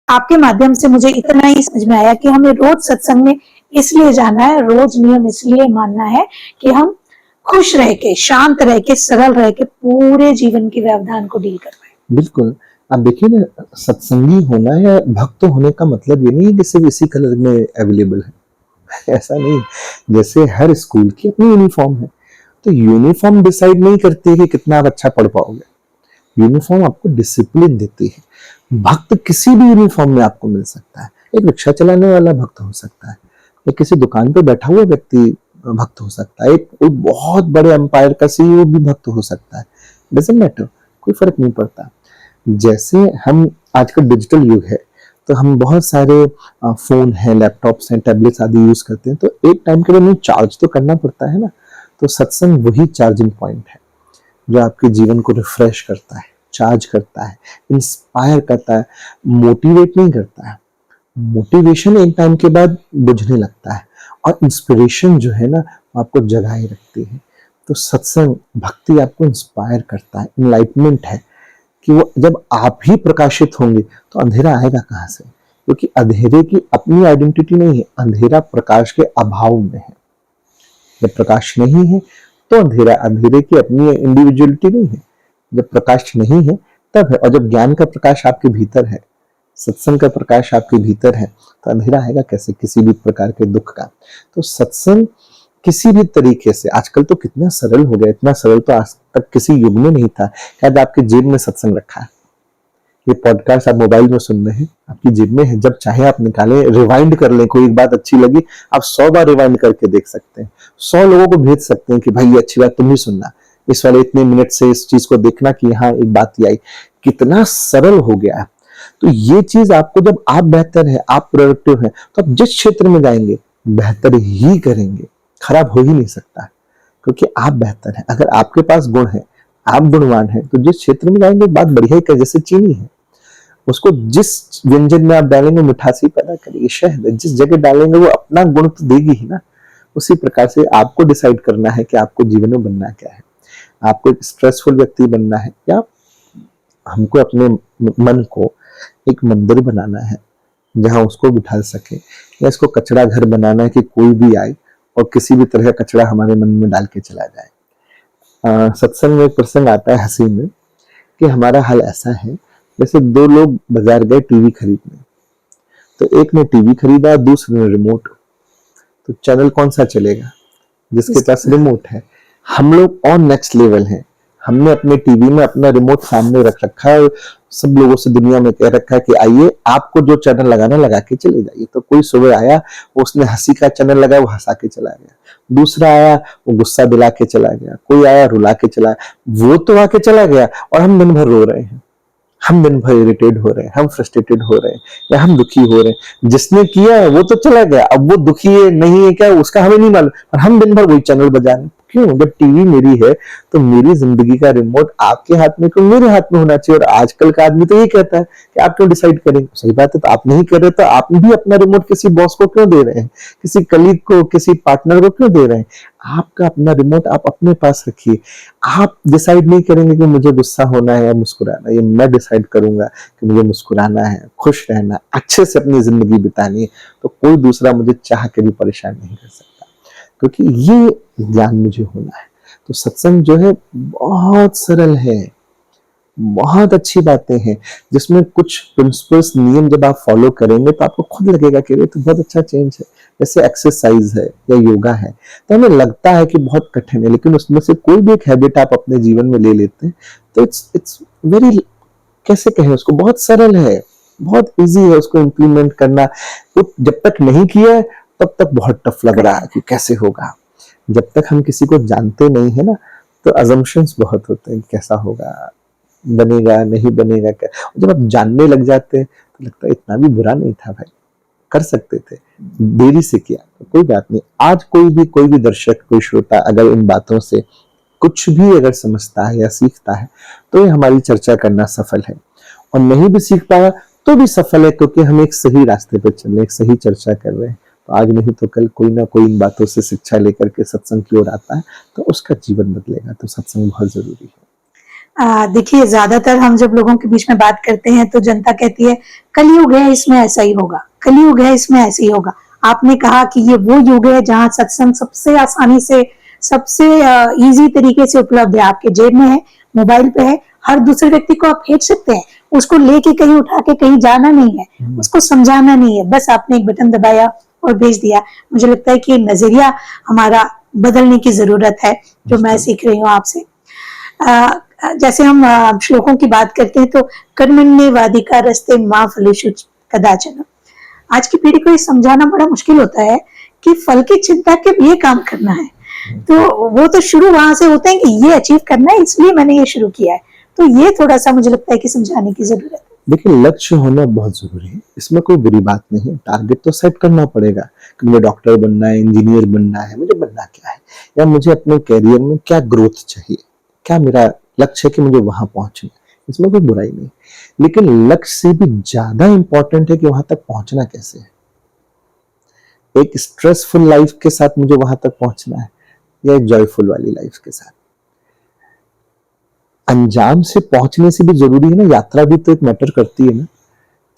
आपके माध्यम से मुझे इतना ही समझ में आया कि हमें रोज सत्संग में इसलिए जाना है, रोज नियम इसलिए मानना है कि हम खुश रह के, शांत रह के, सरल रह के पूरे जीवन के व्यवधान को डील कर पाए। बिल्कुल। आप देखिए ना, सत्संगी होना या भक्त होने का मतलब ये नहीं है कि सिर्फ इसी कलर में अवेलेबल है। ऐसा नहीं। जैसे हर स्कूल की अपनी यूनिफॉर्म है, तो यूनिफॉर्म डिसाइड नहीं करती है कि कितना आप अच्छा पढ़ पाओगे। यूनिफॉर्म आपको डिसिप्लिन देती है। भक्त किसी भी यूनिफॉर्म में आपको मिल सकता है। एक रिक्शा चलाने वाला भक्त हो सकता है, या किसी दुकान पे बैठा हुआ व्यक्ति भक्त हो सकता है, एक कोई बहुत बड़े एम्पायर का सीईओ भी भक्त हो सकता है। डजंट मैटर, कोई फर्क नहीं पड़ता। जैसे हम आजकल डिजिटल युग है, तो हम बहुत सारे फोन हैं, लैपटॉप्स हैं, टैबलेट्स आदि यूज करते हैं, तो एक टाइम के लिए हमें चार्ज तो करना पड़ता है ना। तो सत्संग वही चार्जिंग पॉइंट है जो आपके जीवन को रिफ्रेश करता है, चार्ज करता है, इंस्पायर करता है, मोटिवेट नहीं करता है। मोटिवेशन एक टाइम के बाद बुझने लगता है, और इंस्पिरेशन जो है ना, आपको जगाए रखती है। तो सत्संग भक्ति आपको इंस्पायर करता है, इनलाइटमेंट है कि वो जब आप ही प्रकाशित होंगे तो अंधेरा आएगा कहाँ से? क्योंकि अंधेरे की अपनी आइडेंटिटी नहीं है, अंधेरा प्रकाश के अभाव में है। जब प्रकाश नहीं है तो अंधेरा, अंधेरे की अपनी इंडिविजुअलिटी नहीं है। जब प्रकाश नहीं है तब है, और जब ज्ञान का प्रकाश आपके भीतर है, सत्संग का प्रकाश आपके भीतर है, तो अंधेरा आएगा कैसे किसी भी प्रकार के दुख का? तो सत्संग किसी भी तरीके से, आजकल तो कितना सरल हो गया, इतना सरल तो आज तक किसी युग में नहीं था। शायद आपके जेब में सत्संग रखा है, ये पॉडकास्ट आप मोबाइल में सुन रहे हैं, आपकी जेब में है, जब चाहे आप निकालें, रिवाइंड कर लें। कोई एक बात अच्छी लगी, आप 100 बार रिवाइंड करके देख सकते हैं, 100 लोगों को भेज सकते हैं कि भाई ये अच्छी बात तुम भी सुनना, इस वाले इतने मिनट से इस चीज को देखना कि यहाँ एक बात ही आई। कितना सरल हो गया है। तो ये चीज आपको, जब आप बेहतर है, आप प्रोडक्टिव है, तो आप जिस क्षेत्र में जाएंगे बेहतर ही करेंगे, खराब हो ही नहीं सकता, क्योंकि आप बेहतर हैं। अगर आपके पास गुण है, आप गुणवान हैं, तो जिस क्षेत्र में जाएंगे बात बढ़िया ही कर। जैसे चीनी है, उसको जिस व्यंजन में आप डालेंगे मिठास ही पैदा करेगी। शहद जिस जगह डालेंगे वो अपना गुण तो देगी ही ना। उसी प्रकार से आपको डिसाइड करना है कि आपको जीवन में बनना क्या है। आपको एक स्ट्रेसफुल व्यक्ति बनना है, या हमको अपने मन को एक मंदिर बनाना है जहां उसको बिठा सके, या इसको कचरा घर बनाना है कि कोई भी आए और किसी भी तरह का कचरा हमारे मन में डाल के चला जाए। सत्संग में एक प्रसंग आता है हंसी में, कि हमारा हाल ऐसा है, जैसे दो लोग बाजार गए टीवी खरीदने, तो एक ने टीवी खरीदा, दूसरे ने रिमोट। तो चैनल कौन सा चलेगा? जिसके पास रिमोट है। हम लोग और नेक्स्ट लेवल हैं। हमने अपने टीवी में अपना रिमोट सामने रख रखा है, सब लोगों से दुनिया में कह रखा है कि आइए, आपको जो चैनल लगाना लगा के चले जाइए। तो कोई सुबह आया, उसने हंसी का चैनल लगाया, वो हंसा के चला गया। दूसरा आया, वो गुस्सा दिला के चला गया। कोई आया, रुला के चला गया। वो तो आके चला गया, और हम दिन भर रो रहे हैं, हम दिन भर इरिटेट हो रहे हैं, हम फ्रस्ट्रेटेड हो रहे हैं, या हम दुखी हो रहे हैं। जिसने किया है वो तो चला गया, अब वो दुखी है नहीं है क्या उसका हमें नहीं मालूम, और हम दिन भर वही चैनल बजा रहे हैं। क्यों? जब टीवी मेरी है तो मेरी जिंदगी का रिमोट आपके हाथ में क्यों मेरे हाथ में होना चाहिए? और आजकल का आदमी तो ये कहता है कि आप क्यों डिसाइड करेंगे। सही बात है, तो आप नहीं कर रहे तो आप भी अपना रिमोट किसी बॉस को क्यों दे रहे हैं, किसी कलीग को, किसी पार्टनर को क्यों दे रहे हैं? आपका अपना रिमोट आप अपने पास रखिए। आप डिसाइड नहीं करेंगे कि मुझे गुस्सा होना है या मुस्कुराना है, ये मैं डिसाइड करूंगा कि मुझे मुस्कुराना है, खुश रहना, अच्छे से अपनी जिंदगी बितानी है। तो कोई दूसरा मुझे चाह के भी परेशान नहीं कर सकता, क्योंकि ये ज्ञान मुझे होना है। तो सत्संग जो है बहुत सरल है, बहुत अच्छी बातें हैं, जिसमें कुछ प्रिंसिपल्स, नियम जब आप फॉलो करेंगे तो आपको खुद लगेगा कि ये तो बहुत अच्छा चेंज है। जैसे एक्सरसाइज है या योगा है, तो हमें लगता है कि बहुत कठिन है, लेकिन उसमें से कोई भी एक हैबिट आप अपने जीवन में ले लेते हैं तो इट्स वेरी, कैसे कहें उसको, बहुत सरल है, बहुत इजी है उसको इम्प्लीमेंट करना। वो जब तक नहीं किया है तब तक बहुत टफ लग रहा है कि कैसे होगा। जब तक हम किसी को जानते नहीं है ना, तो अजम्पशंस बहुत होते हैं, कैसा होगा, बनेगा नहीं बनेगा क्या। जब आप जानने लग जाते हैं तो लगता है इतना भी बुरा नहीं था भाई, कर सकते थे, देरी से किया, तो कोई बात नहीं। आज कोई भी दर्शक, कोई श्रोता अगर इन बातों से कुछ भी अगर समझता है या सीखता है, तो ये हमारी चर्चा करना सफल है। और नहीं भी सीख पाया तो भी सफल है, क्योंकि हम एक सही रास्ते पर चल रहे हैं, एक सही चर्चा कर रहे हैं। तो आज नहीं तो कल कोई ना कोई इन बातों से शिक्षा लेकर के सत्संग की ओर आता है, तो उसका जीवन बदलेगा। तो सत्संग बहुत जरूरी है। देखिए, ज्यादातर हम जब लोगों के बीच में बात करते हैं तो जनता कहती है कलयुग है, इसमें ऐसा ही होगा, कलयुग है, इसमें ऐसे ही होगा। आपने कहा कि ये वो युग है जहाँ सत्संग सबसे आसानी से, सबसे इजी तरीके से उपलब्ध है, आपके जेब में है, मोबाइल पे है, हर दूसरे व्यक्ति को आप भेज सकते हैं, उसको लेके कहीं उठा के कहीं जाना नहीं है, उसको समझाना नहीं है, बस आपने एक बटन दबाया और भेज दिया। मुझे लगता है कि नजरिया हमारा बदलने की जरूरत है, जो मैं सीख रही हूँ आपसे। जैसे हम श्लोकों की बात करते हैं तो कर्मण्येवाधिकार रस्ते माँ फलेषु कदाचन। आज की पीढ़ी को ये समझाना बड़ा मुश्किल होता है कि फल की चिंता के लिए काम करना है, तो वो तो शुरू वहां से होते हैं कि ये अचीव करना है इसलिए मैंने ये शुरू किया है। तो ये थोड़ा सा मुझे लगता है कि समझाने की जरूरत है। देखिए, लक्ष्य होना बहुत जरूरी है, इसमें कोई बुरी बात नहीं है। टारगेट तो सेट करना पड़ेगा कि मुझे डॉक्टर बनना है, इंजीनियर बनना है, मुझे बनना क्या है, या मुझे अपने कैरियर में क्या ग्रोथ चाहिए, क्या मेरा लक्ष्य है कि मुझे वहां पहुंचना है, इसमें कोई बुराई नहीं। लेकिन लक्ष्य से भी ज्यादा इंपॉर्टेंट है कि वहां तक पहुंचना कैसे है। एक स्ट्रेसफुल लाइफ के साथ मुझे वहां तक पहुंचना है या एक जॉयफुल वाली लाइफ के साथ। अंजाम से पहुंचने से भी जरूरी है ना, यात्रा भी तो एक मैटर करती है ना,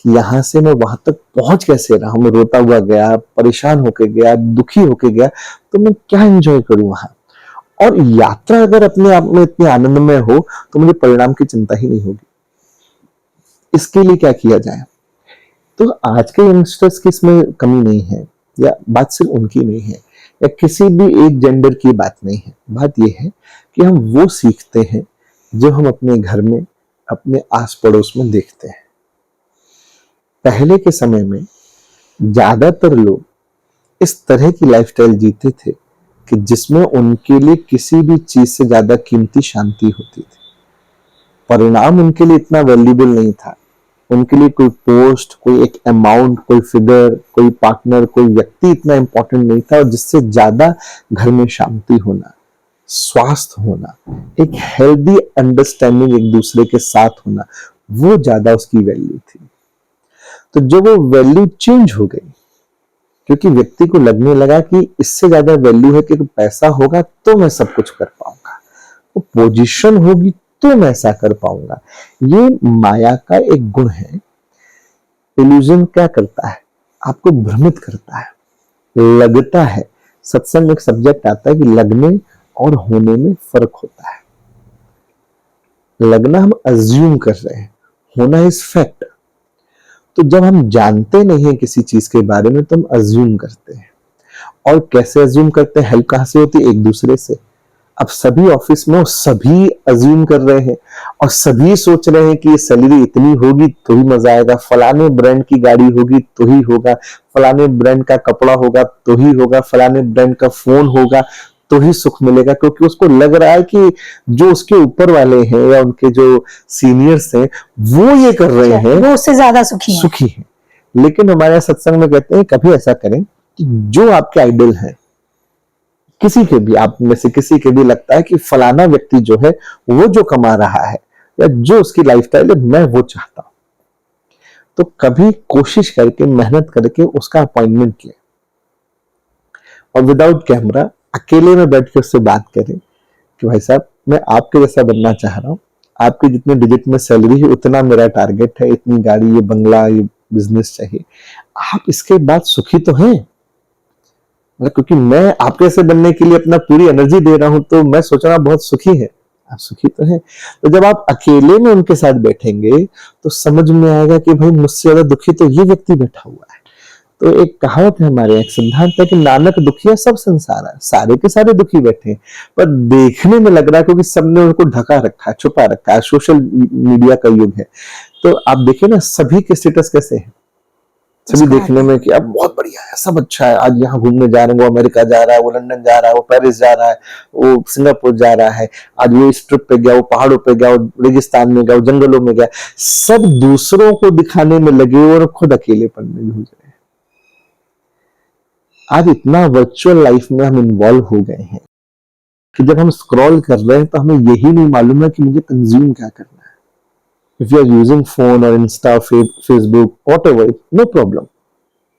कि यहां से मैं वहां तक पहुंच कैसे रहा हूं। मैं रोता हुआ गया, परेशान होके गया, दुखी होके गया, तो मैं क्या एंजॉय करूं वहां। और यात्रा अगर अपने आप में इतनी आनंदमय हो तो मुझे परिणाम की चिंता ही नहीं होगी। इसके लिए क्या किया जाए। तो आज के यंगस्टर्स की इसमें कमी नहीं है, या बात सिर्फ उनकी नहीं है, या किसी भी एक जेंडर की बात नहीं है। बात यह है कि हम वो सीखते हैं जो हम अपने घर में, अपने आस पड़ोस में देखते हैं। पहले के समय में ज्यादातर लोग इस तरह की लाइफस्टाइल जीते थे कि जिसमें उनके लिए किसी भी चीज से ज्यादा कीमती शांति होती थी। परिणाम उनके लिए इतना वैल्यूबल नहीं था। उनके लिए कोई पोस्ट, कोई एक अमाउंट, कोई फिगर, कोई पार्टनर, कोई व्यक्ति इतना इंपॉर्टेंट नहीं था। और जिससे ज्यादा घर में शांति होना, स्वास्थ्य होना, एक हेल्दी अंडरस्टैंडिंग एक दूसरे के साथ होना, वो ज्यादा उसकी वैल्यू थी। तो जब वो वैल्यू चेंज हो गई, क्योंकि व्यक्ति को लगने लगा कि इससे ज्यादा वैल्यू है कि पैसा होगा तो मैं सब कुछ कर पाऊंगा, वो पोजीशन होगी तो मैं ऐसा कर पाऊंगा। ये माया का एक गुण है। इल्यूजन क्या करता है, आपको भ्रमित करता है, लगता है। सत्संग में एक सब्जेक्ट आता है कि लगने और होने में फर्क होता है। लगना हम अज्यूम कर रहे हैं, होना इज फैक्ट। तो जब हम जानते नहीं है किसी चीज के बारे में तो हम अज्यूम करते हैं। और कैसे अज्यूम करते हैं, हेल्प कहां से होती है, एक दूसरे से। अब सभी ऑफिस में सभी अज्यूम कर रहे हैं और सभी सोच रहे हैं कि ये सैलरी इतनी होगी तो ही मजा आएगा, फलाने ब्रांड की गाड़ी होगी तो ही होगा, फलाने ब्रांड का कपड़ा होगा तो ही होगा, फलाने ब्रांड का फोन होगा तो ही सुख मिलेगा। क्योंकि उसको लग रहा है कि जो उसके ऊपर वाले हैं या उनके जो सीनियर्स हैं वो ये कर रहे हैं, वो उससे ज्यादा सुखी है। लेकिन हमारे सत्संग में कहते हैं कभी ऐसा करें कि जो आपके आइडल है, किसी के भी, आप में से किसी के भी लगता है कि फलाना व्यक्ति जो है वो जो कमा रहा है या जो उसकी लाइफस्टाइल है मैं वो चाहता हूं, तो कभी कोशिश करके, मेहनत करके उसका अपॉइंटमेंट लें और विदाउट कैमरा अकेले में बैठ के उससे बात करें कि भाई साहब मैं आपके जैसा बनना चाह रहा हूं, आपके जितने डिजिट में सैलरी है उतना मेरा टारगेट है, इतनी गाड़ी, ये बंगला, ये बिजनेस चाहिए, आप इसके बाद सुखी तो हैं। क्योंकि मैं आपके जैसे बनने के लिए अपना पूरी एनर्जी दे रहा हूं तो मैं सोच रहा हूं बहुत सुखी है, आप सुखी तो हैं। तो जब आप अकेले में उनके साथ बैठेंगे तो समझ में आएगा कि भाई मुझसे ज्यादा दुखी तो ये व्यक्ति बैठा हुआ है। तो एक कहावत है हमारे, एक सिद्धांत है कि नानक दुखिया सब संसार है, सारे के सारे दुखी बैठे हैं, पर देखने में लग रहा है क्योंकि सबने उनको ढका रखा है, छुपा रखा है, सोशल मीडिया का युग है। तो आप देखिए ना सभी के स्टेटस कैसे हैं, सभी देखने में कि अब बहुत बढ़िया है, सब अच्छा है, आज यहाँ घूमने जा रहे हैं, वो अमेरिका जा रहा है, वो लंदन जा रहा है, वो पेरिस जा रहा है, वो सिंगापुर जा रहा है, आज वो इस ट्रिप पे गया, वो पहाड़ों पे गया, वो रेगिस्तान में गया, वो जंगलों में गया। सब दूसरों को दिखाने में लगे और खुद अकेलेपन में जूझ रहे हैं। आज इतना वर्चुअल लाइफ में हम इन्वॉल्व हो गए हैं कि जब हम स्क्रॉल कर रहे हैं तो हमें यही नहीं मालूम है कि मुझे कंज्यूम क्या करना है। If you are using phone or Insta, Facebook, whatever, no problem.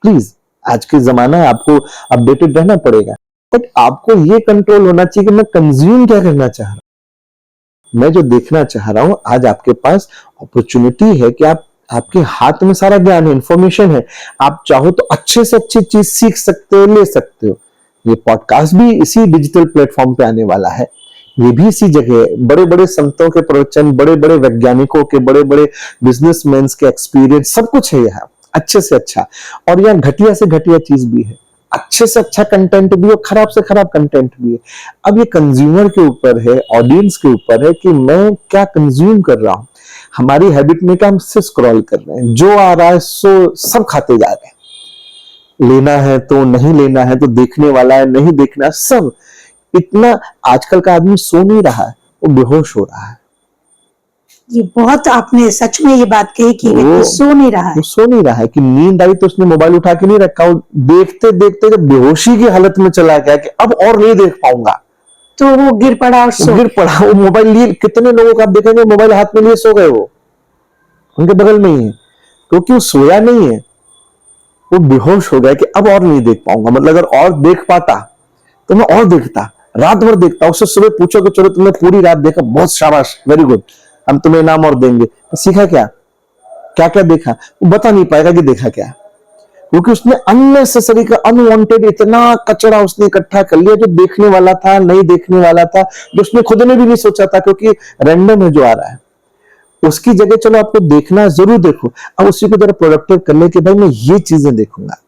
Please, आज के जमाना है, आपको अपडेटेड रहना पड़ेगा, बट आपको ये कंट्रोल होना चाहिए कि मैं कंज्यूम क्या करना चाह रहा हूं। मैं जो देखना चाह रहा हूं, आज आपके पास अपॉर्चुनिटी है कि आपके हाथ में सारा ज्ञान है, इंफॉर्मेशन है, आप चाहो तो अच्छे से अच्छी चीज सीख सकते हो, ले सकते हो। ये पॉडकास्ट भी इसी डिजिटल प्लेटफॉर्म पे आने वाला है, ये भी इसी जगह है। बड़े बड़े संतों के प्रवचन, बड़े बड़े वैज्ञानिकों के, बड़े बड़े बिजनेसमैन के एक्सपीरियंस, सब कुछ है यहाँ, अच्छे से अच्छा। और यहाँ घटिया से घटिया चीज भी है, अच्छे से अच्छा कंटेंट भी है, खराब से खराब कंटेंट भी है। अब ये कंज्यूमर के ऊपर है, ऑडियंस के ऊपर है कि मैं क्या कंज्यूम कर रहा हूं। हमारी हैबिट में क्या, हम सिर्फ स्क्रॉल कर रहे हैं, जो आ रहा है सो सब खाते जा रहे हैं। लेना है तो नहीं लेना है, तो देखने वाला है नहीं देखना, सब इतना। आजकल का आदमी सो नहीं रहा है, वो बेहोश हो रहा है। ये बहुत आपने सच में ये बात कही कि व्यक्ति सो नहीं रहा है। वो सो नहीं रहा है कि नींद आई तो उसने मोबाइल उठा के नहीं रखा, वो देखते देखते जब बेहोशी की हालत में चला गया कि अब और नहीं देख पाऊंगा, तो वो गिर पड़ा और सो गिर पड़ा। वो मोबाइल लिए, कितने लोगों को आप देखेंगे मोबाइल हाथ में लिए सो गए, वो उनके बगल में ही है, क्योंकि वो सोया नहीं है, वो बेहोश हो गया कि अब और नहीं देख पाऊंगा। मतलब अगर और देख पाता तो मैं और देखता, रात भर देखता। उससे सुबह पूछो कि चलो तुमने पूरी रात देखा, बहुत शाबाश, वेरी गुड, हम तुम्हें इनाम और देंगे। तो सीखा क्या, क्या क्या देखा, वो बता नहीं पाएगा कि देखा क्या, क्योंकि उसने अननेसेसरी का, अनवांटेड इतना कचरा उसने इकट्ठा कर लिया, जो देखने वाला था, नहीं देखने वाला था, जो उसने खुद ने भी नहीं सोचा था, क्योंकि रैंडम है जो आ रहा है। उसकी जगह चलो आपको देखना, जरूर देखो, अब उसी को जरा प्रोडक्टिव कर ले कि भाई मैं ये चीजें देखूंगा,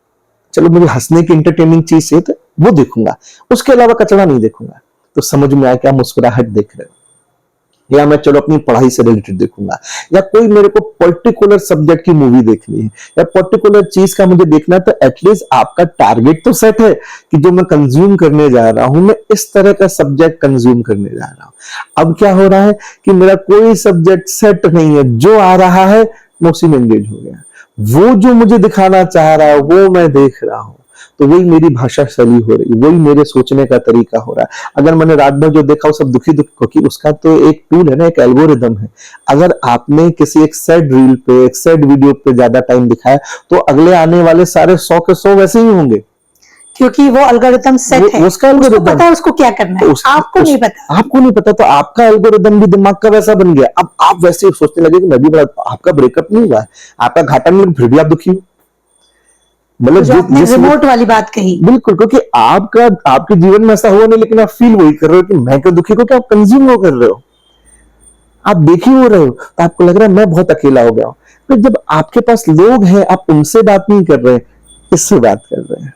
चलो मुझे हंसने की इंटरटेनिंग चीज है तो वो देखूंगा, उसके अलावा कचरा नहीं देखूंगा। तो समझ में आया क्या, मुस्कुराहट देख रहे हो, या मैं चलो अपनी पढ़ाई से रिलेटेड देखूंगा, या कोई मेरे को पर्टिकुलर सब्जेक्ट की मूवी देखनी है, या पर्टिकुलर चीज का मुझे देखना है, तो एटलीस्ट आपका टारगेट तो सेट है कि जो मैं कंज्यूम करने जा रहा हूं, मैं इस तरह का सब्जेक्ट कंज्यूम करने जा रहा हूं। अब क्या हो रहा है कि मेरा कोई सब्जेक्ट सेट नहीं है, जो आ रहा है मैं उसी में एंगेज हो गया, वो जो मुझे दिखाना चाह रहा है वो मैं देख रहा हूं। तो वही मेरी भाषा शैली हो रही, वही मेरे सोचने का तरीका हो रहा है। अगर मैंने रात भर जो देखा वो सब दुखी दुखी, क्योंकि उसका तो एक टूल है ना, एक एल्गोरिदम है। अगर आपने किसी एक सैड रील पे, एक सैड वीडियो पे ज्यादा टाइम दिखाया, तो अगले आने वाले सारे 100 के 100 वैसे ही होंगे, क्योंकि वो एल्गोरिदम सेट है, उसका एल्गोरिदम पता है उसको क्या करना है, आपको नहीं पता, आपको नहीं पता, तो आपका एल्गोरिदम भी दिमाग का वैसा बन गया। अब आप वैसे ही सोचने लगे कि मैं भी बड़ा, आपका ब्रेकअप नहीं हुआ है, आपका घाटा नहीं, फिर भी आप दुखी हो। मतलब रिमोट वाली बात कही, बिल्कुल, क्योंकि आपके जीवन में ऐसा हुआ नहीं, लेकिन आप फील वही कर रहे हो कि मैं क्यों दुखी, को क्या आप कंज्यूम वो कर रहे हो, आप देख ही हो रहे हो, तो आपको लग रहा है मैं बहुत अकेला हो गया हूं। तो जब आपके पास लोग हैं, आप उनसे बात नहीं कर रहे, इससे बात कर रहे हैं।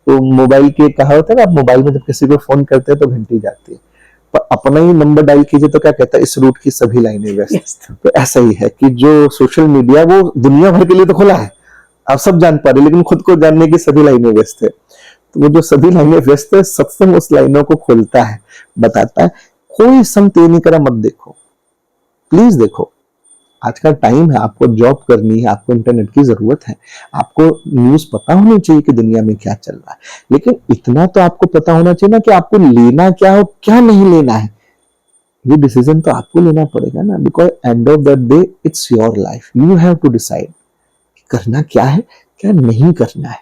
तो मोबाइल की कहावत है ना, आप मोबाइल में जब किसी को फोन करते हैं तो घंटी जाती है, पर अपना ही नंबर डायल कीजिए तो क्या कहता है, इस रूट की सभी लाइनें व्यस्त। तो ऐसा ही है कि जो सोशल मीडिया वो दुनिया भर के लिए तो खुला है, आप सब जान पा रहे, लेकिन खुद को जानने की सभी लाइनें व्यस्त है। तो वो जो सभी लाइनें व्यस्त है, सत्संग उस लाइनों को खोलता है, बताता है कोई संत ये नहीं करा मत देखो, प्लीज देखो। आज का टाइम है, आपको जॉब करनी है, आपको इंटरनेट की जरूरत है, आपको न्यूज पता होनी चाहिए कि दुनिया में क्या चल रहा है, लेकिन इतना तो आपको पता होना चाहिए ना कि आपको लेना क्या हो, क्या नहीं लेना है। ये डिसीजन तो आपको लेना पड़ेगा ना, because end of the day it's your life, you have to decide करना क्या है, क्या नहीं करना है।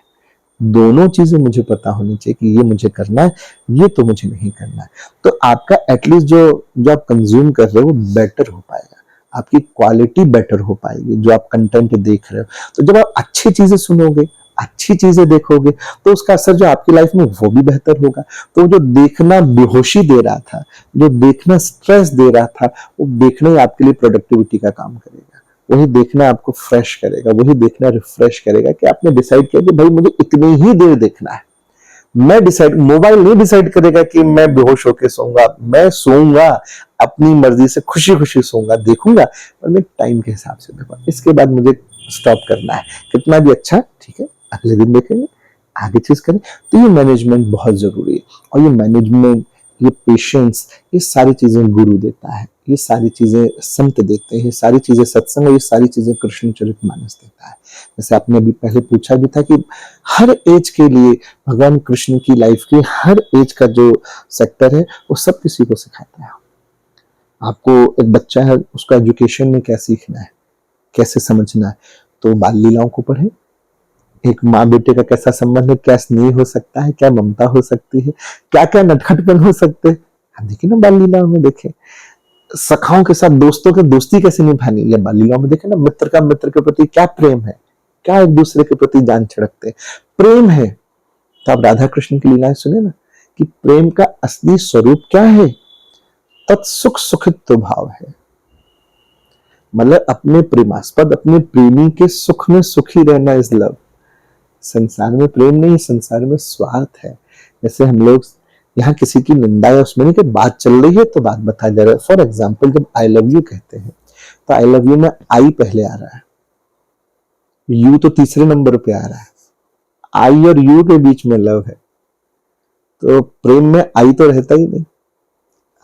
दोनों चीजें मुझे पता होनी चाहिए कि ये मुझे करना है, ये तो मुझे नहीं करना है। तो आपका एटलीस्ट जो आप कंज्यूम कर रहे हो वो बेटर हो पाएगा, आपकी क्वालिटी बेटर हो पाएगी जो आप कंटेंट देख रहे हो। तो जब आप अच्छी चीजें सुनोगे, अच्छी चीजें देखोगे, तो उसका असर जो आपकी लाइफ में वो भी बेहतर होगा। तो जो देखना बेहोशी दे रहा था, जो देखना स्ट्रेस दे रहा था, वो देखना ही आपके लिए प्रोडक्टिविटी का काम करेगा, वही देखना आपको फ्रेश करेगा, वही देखना रिफ्रेश करेगा कि आपने डिसाइड किया कि भाई मुझे इतनी ही देर देखना है। मैं डिसाइड, मोबाइल नहीं डिसाइड करेगा कि मैं बेहोश होकर सोऊंगा, मैं सोऊंगा अपनी मर्जी से, खुशी खुशी सोऊंगा, देखूंगा और मैं टाइम के हिसाब से देखूंगा। इसके बाद मुझे स्टॉप करना है, कितना भी अच्छा ठीक है, अगले दिन देखेंगे, आगे चीज करें। तो ये मैनेजमेंट बहुत जरूरी है, और ये मैनेजमेंट, ये पेशेंस, ये सारी चीजें गुरु देता है, ये सारी चीजें संत देते हैं, ये सारी चीजें सत्संग, और ये सारी चीजें कृष्णचरितमानस देता है। जैसे आपने अभी पहले पूछा भी था कि हर एज के लिए भगवान कृष्ण की लाइफ के हर एज का जो सेक्टर है वो सब किसी को सिखाता है। आपको एक बच्चा है, उसका एजुकेशन में क्या सीखना है, कैसे समझना है, तो बाल लीलाओं को पढ़े। एक माँ बेटे का कैसा संबंध है, क्या स्नेह हो सकता है, क्या ममता हो सकती है, क्या क्या नटखटपन हो सकते हैं, आप देखिए ना बाल लीलाओं में देखें। सखाओं के साथ दोस्तों के दोस्ती कैसे निभानी, या बालिकाओं में देखे ना, मित्र का मित्र के प्रति क्या प्रेम है, क्या एक दूसरे के प्रति जान छिड़कते हैं, प्रेम है। तो आप राधा कृष्ण की लीलाएं सुने ना, कि प्रेम का असली स्वरूप क्या है, तत्सुख सुखित्व भाव है। मतलब अपने प्रेमास्पद, अपने प्रेमी के सुख में सुखी रहना इज लव। संसार में प्रेम नहीं, संसार में स्वार्थ है। जैसे हम लोग यहाँ किसी की निंदा या उसमें नहीं, कि बात चल रही है तो बात बताया जा रहा है। फॉर एग्जाम्पल, जब आई लव यू कहते हैं तो आई लव यू में आई पहले आ रहा है, यू तो तीसरे नंबर पे आ रहा है, आई और यू के बीच में लव है। तो प्रेम में आई तो रहता ही नहीं,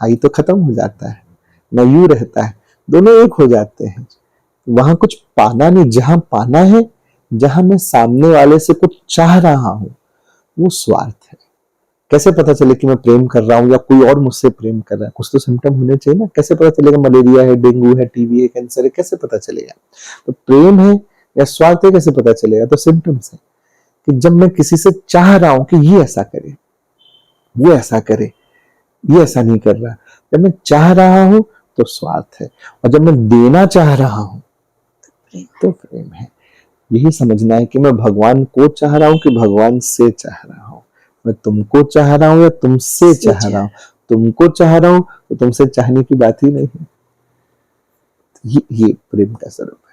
आई तो खत्म हो जाता है, ना यू रहता है, दोनों एक हो जाते हैं। वहां कुछ पाना नहीं, जहां पाना है, जहां मैं सामने वाले से कुछ चाह रहा हूं, वो स्वार्थ है। कैसे पता चले कि मैं प्रेम कर रहा हूं या कोई और मुझसे प्रेम कर रहा है? कुछ तो सिम्टम होने चाहिए ना। कैसे पता चलेगा मलेरिया है, डेंगू है, टीबी है, कैंसर है? कैसे पता चलेगा? तो प्रेम है या स्वार्थ है, कैसे पता चलेगा? तो सिम्टम्स है कि जब मैं किसी से चाह रहा हूं कि ये ऐसा करे, वो ऐसा करे, ये ऐसा नहीं कर रहा, जब मैं चाह रहा हूं तो स्वार्थ है, और जब मैं देना चाह रहा हूं तो प्रेम है। यही समझना है कि मैं भगवान को चाह रहा हूं कि भगवान से चाह रहा हूं, मैं तुमको चाह रहा हूं या तुमसे चाह रहा हूं। तुमको चाह रहा हूं तो तुमसे चाहने की बात ही नहीं है। ये प्रेम का स्वरूप है।